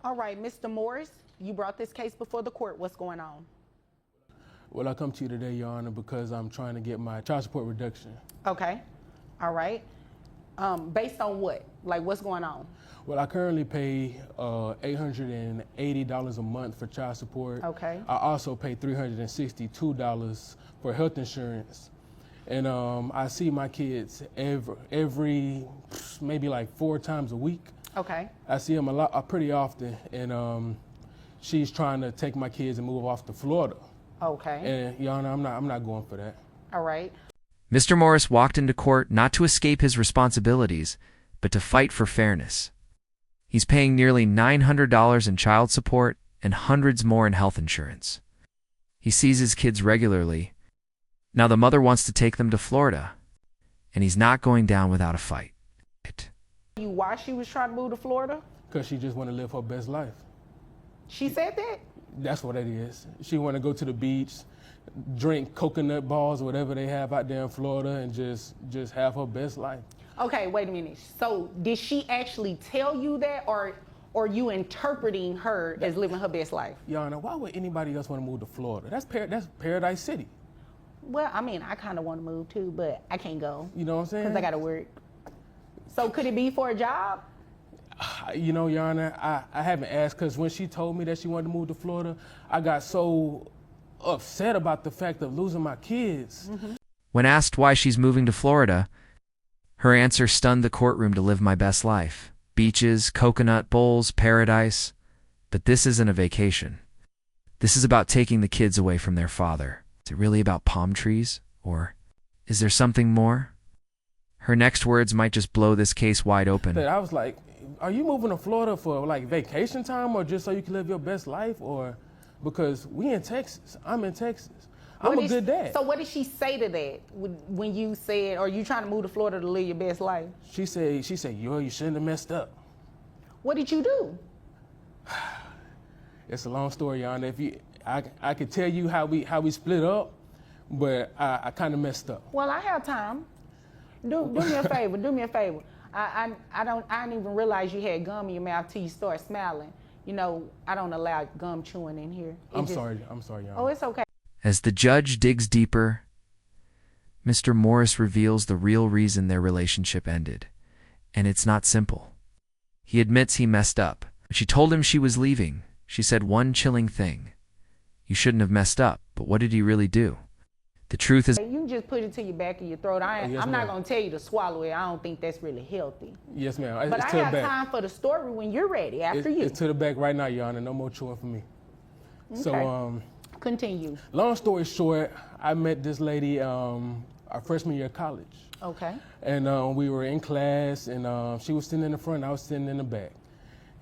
All right, Mr. Morris, you brought this case before the court. What's going on? Well, I come to you today, Your Honor, because I'm trying to get my child support reduction. Okay. All right. Based on what? Like, what's going on? Well, I currently pay $880 a month for child support. Okay. I also pay $362 for health insurance. And I see my kids every maybe like 4 times a week. Okay. I see them pretty often, and she's trying to take my kids and move off to Florida. Okay. And Your Honor, I'm not going for that. All right. Mr. Morris walked into court not to escape his responsibilities, but to fight for fairness. He's paying nearly $900 in child support and hundreds more in health insurance. He sees his kids regularly. Now the mother wants to take them to Florida, and he's not going down without a fight. Why she was trying to move to Florida? Because she just want to live her best life. She said that? That's what it is. She want to go to the beach, drink coconut balls, whatever they have out there in Florida, and just have her best life. Okay, wait a minute. So did she actually tell you that, or you interpreting her as living her best life? Your Honor, why would anybody else want to move to Florida? That's Paradise City. Well, I mean, I kind of want to move too, but I can't go. You know what I'm saying? Because I got to work. So could it be for a job? You know, Your Honor, I haven't asked, because when she told me that she wanted to move to Florida, I got so upset about the fact of losing my kids. Mm-hmm. When asked why she's moving to Florida, her answer stunned the courtroom. To live my best life. Beaches, coconut bowls, paradise. But this isn't a vacation. This is about taking the kids away from their father. Is it really about palm trees? Or is there something more? Her next words might just blow this case wide open. I was like, are you moving to Florida for like vacation time, or just so you can live your best life? Or because we in Texas, I'm in Texas. I'm a good dad. So what did she say to that when you said, are you trying to move to Florida to live your best life? She said, yo, you shouldn't have messed up. What did you do? It's a long story, Your Honor. I could tell you how we split up, but I kind of messed up. Well, I have time. Do me a favor. Do me a favor. I didn't even realize you had gum in your mouth till you start smiling. You know, I don't allow gum chewing in here. I'm sorry, Your Honor. Oh, it's okay. As the judge digs deeper, Mr. Morris reveals the real reason their relationship ended. And it's not simple. He admits he messed up. When she told him she was leaving, she said one chilling thing. You shouldn't have messed up, but what did he really do? The truth is... You can just put it to your back of your throat. I'm not going to tell you to swallow it. I don't think that's really healthy. Yes, ma'am. But I have time for the story when you're ready, after you. It's to the back right now, Your Honor. No more chewing for me. Okay. So, continue. Long story short, I met this lady our freshman year of college. Okay. And we were in class, and she was sitting in the front, I was sitting in the back.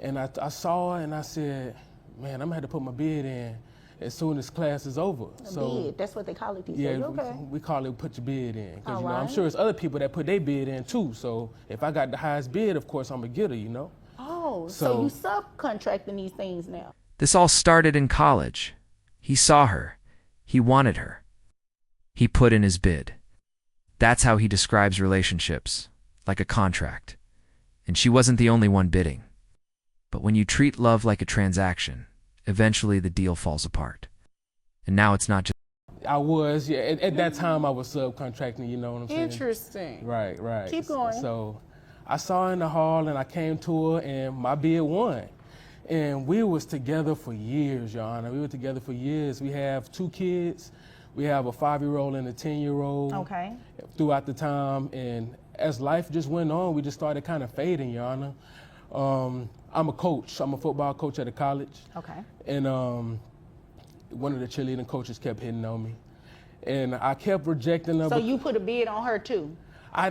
And I saw her, and I said, man, I'm going to have to put my bid in as soon as class is over. Bid, that's what they call it these days. Yeah, okay. We call it put your bid in. Because, right. I'm sure there's other people that put their bid in too. So if I got the highest bid, of course, I'm a getter, you know? Oh, so you subcontracting these things now. This all started in college. He saw her. He wanted her. He put in his bid. That's how he describes relationships, like a contract. And she wasn't the only one bidding. But when you treat love like a transaction, eventually the deal falls apart. And now it's not just... I was, yeah. At that time, I was subcontracting, you know what I'm saying? Interesting. Right. Keep going. So I saw her in the hall, and I came to her, and my bid won. And we was together for years, Your Honor. We were together for years. We have 2 kids. We have a 5-year-old and a 10-year-old. Okay. Throughout the time, and as life just went on, we just started kind of fading, Your Honor. I'm a coach. I'm a football coach at a college. Okay. And one of the cheerleading coaches kept hitting on me, and I kept rejecting her. So you put a bid on her too?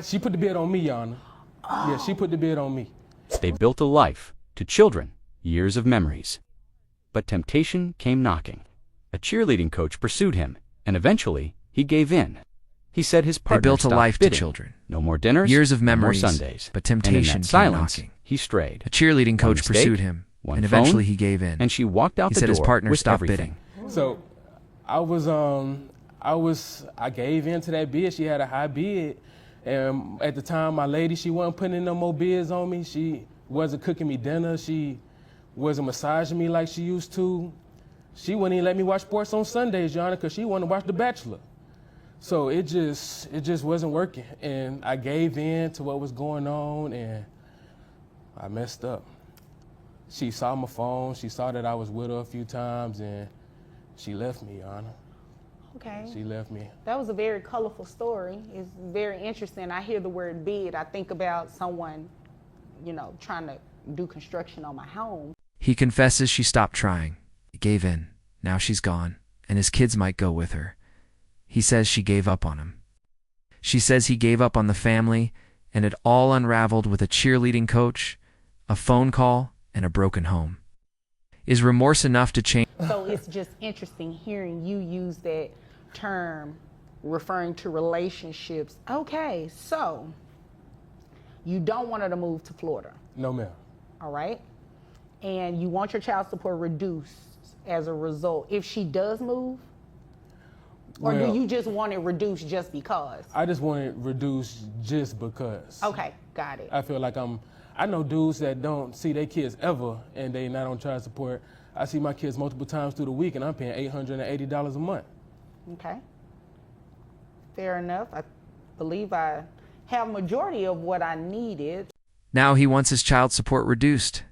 She put the bid on me, Your Honor. Oh. Yeah, she put the bid on me. They built a life, to children, years of memories. But temptation came knocking. A cheerleading coach pursued him, and eventually he gave in. He said his partner They built a life bidding. to children. No more dinners, years of memories, no more Sundays. But temptation and in that came silence, knocking. He strayed. A cheerleading coach One mistake, pursued him, one and phone, eventually he gave in. And she walked out he the said door his partner with stopped everything. bidding. So I gave in to that bid. She had a high bid, and at the time, my lady, she wasn't putting in no more bids on me. She wasn't cooking me dinner. She wasn't massaging me like she used to. She wouldn't even let me watch sports on Sundays, Your Honor, because she wanted to watch The Bachelor. So it just wasn't working. And I gave in to what was going on, and I messed up. She saw my phone. She saw that I was with her a few times, and she left me, Your Honor. Okay. She left me. That was a very colorful story. It's very interesting. I hear the word bid. I think about someone, trying to do construction on my home. He confesses she stopped trying. He gave in. Now she's gone, and his kids might go with her. He says she gave up on him. She says he gave up on the family, and it all unraveled with a cheerleading coach, a phone call, and a broken home. Is remorse enough to change? So it's just interesting hearing you use that term referring to relationships. Okay, so you don't want her to move to Florida. No, ma'am. All right? And you want your child support reduced as a result. If she does move, or Well, do you just want it reduced just because? I just want it reduced just because. Okay, got it. I feel like I know dudes that don't see their kids ever and they not on child support. I see my kids multiple times through the week and I'm paying $880 a month. Okay. Fair enough. I believe I have majority of what I needed. Now he wants his child support reduced.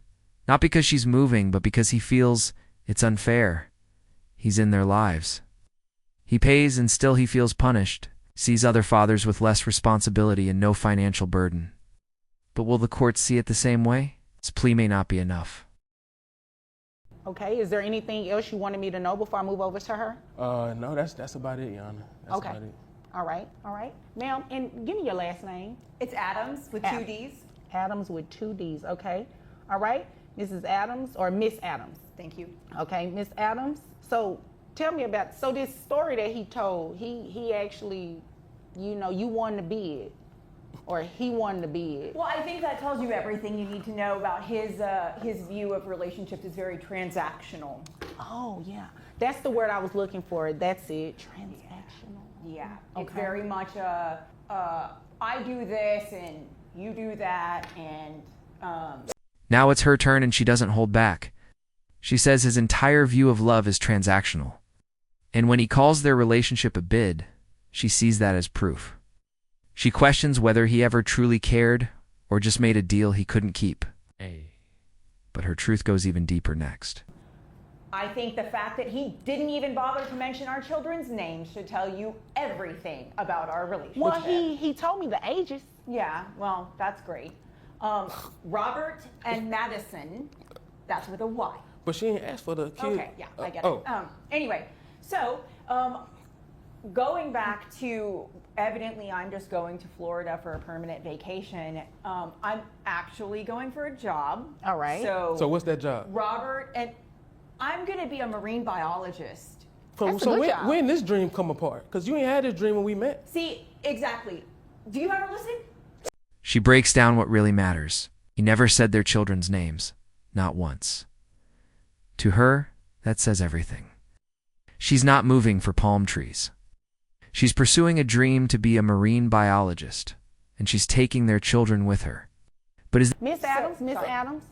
Not because she's moving, but because he feels it's unfair. He's in their lives. He pays and still he feels punished, sees other fathers with less responsibility and no financial burden. But will the courts see it the same way? His plea may not be enough. Okay, is there anything else you wanted me to know before I move over to her? No, that's about it, Your Honor. That's Okay. about it. All right. Ma'am, and give me your last name. It's Adams with two D's. Adams with 2 D's, okay. All right, Mrs. Adams, or Miss Adams. Thank you. Okay, Miss Adams. So tell me about, this story that he told, he actually, you won the bid, or he won the bid. Well, I think that tells you everything you need to know about his view of relationships is very transactional. Oh, yeah. That's the word I was looking for. That's it, transactional. Yeah. It's Okay. very much I do this and you do that, and Now it's her turn and she doesn't hold back. She says his entire view of love is transactional. And when he calls their relationship a bid, she sees that as proof. She questions whether he ever truly cared or just made a deal he couldn't keep. But her truth goes even deeper next. I think the fact that he didn't even bother to mention our children's names should tell you everything about our relationship. Well, he told me the ages. Yeah, well, that's great. Robert and Madison, that's with a Y. But she ain't asked for the kid. Okay, yeah, I get it. Anyway, so going back to, evidently I'm just going to Florida for a permanent vacation. I'm actually going for a job. All right. So what's that job? Robert, and I'm going to be a marine biologist. That's a good job. When this dream come apart? Because you ain't had this dream when we met. See, exactly. Do you ever listen? She breaks down what really matters. He never said their children's names. Not once. To her, that says everything. She's not moving for palm trees. She's pursuing a dream to be a marine biologist, and she's taking their children with her. But is Miss Adams,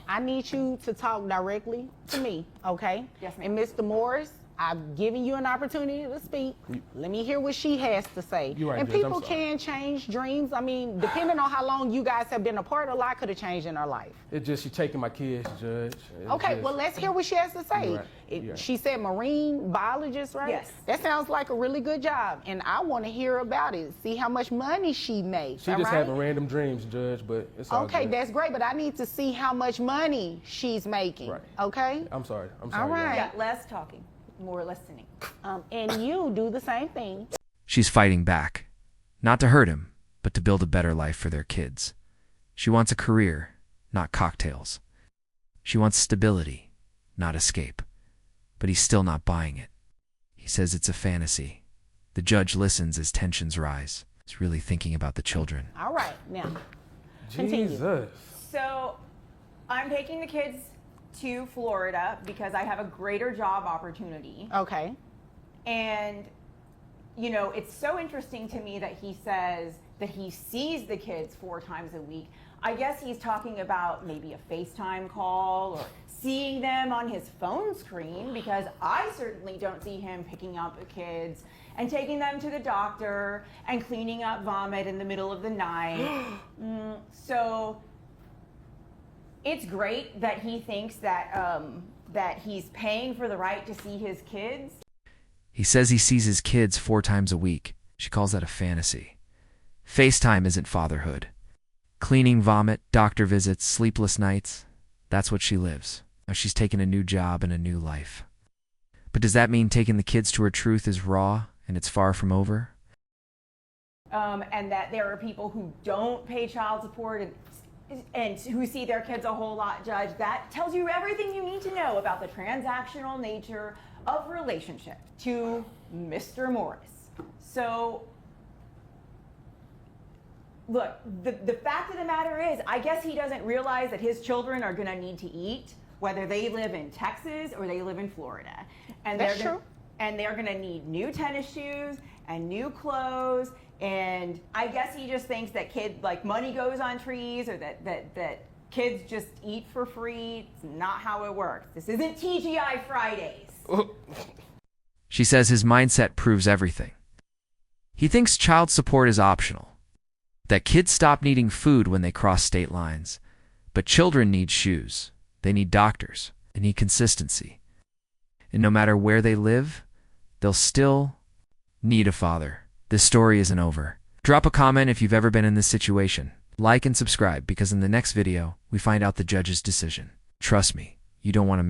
I need you to talk directly to me, okay? Yes, ma'am. And Mr. Morris, I've given you an opportunity to speak. Let me hear what she has to say. You're right, and Judge, I'm people sorry. can change dreams. I mean, depending on how long you guys have been apart, a lot could have changed in her life. It's just she taking my kids, Judge. It's Okay, just- well, let's hear what she has to say. You're right, you're right. She said marine biologist, right? Yes. That sounds like a really good job, and I want to hear about it. See how much money she makes. She all just right? having random dreams, Judge, but it's all Okay, good. that's great, but I need to see how much money she's making. Right. Okay? I'm sorry. All Your Honor. right. Yeah, less talking, more listening. And you do the same thing. she's fighting back. Not to hurt him, but to build a better life for their kids. She wants a career, not cocktails. She wants stability, not escape. But he's still not buying it. He says it's a fantasy. The judge listens as tensions rise. He's really thinking about the children. All right, now, continue. Jesus. So I'm taking the kids to Florida because I have a greater job opportunity. Okay. And, you know, it's so interesting to me that he says that he sees the kids 4 times a week. I guess he's talking about maybe a FaceTime call or seeing them on his phone screen, because I certainly don't see him picking up the kids and taking them to the doctor and cleaning up vomit in the middle of the night. So it's great that he thinks that that he's paying for the right to see his kids. He says he sees his kids 4 times a week. She calls that a fantasy. FaceTime isn't fatherhood. Cleaning vomit, doctor visits, sleepless nights, that's what she lives. Now she's taken a new job and a new life. But does that mean taking the kids to her truth is raw and it's far from over? And that there are people who don't pay child support and who see their kids a whole lot, Judge. That tells you everything you need to know about the transactional nature of relationship to Mr. Morris. So, look, the fact of the matter is, I guess he doesn't realize that his children are going to need to eat, whether they live in Texas or they live in Florida. And That's true. And they're going to need new tennis shoes and new clothes. And I guess he just thinks that money goes on trees, or that kids just eat for free. It's not how it works. This isn't TGI Fridays. She says his mindset proves everything. He thinks child support is optional, that kids stop needing food when they cross state lines, but children need shoes, they need doctors, they need consistency. And no matter where they live, they'll still need a father. This story isn't over. Drop a comment if you've ever been in this situation. Like and subscribe, because in the next video, we find out the judge's decision. Trust me, you don't want to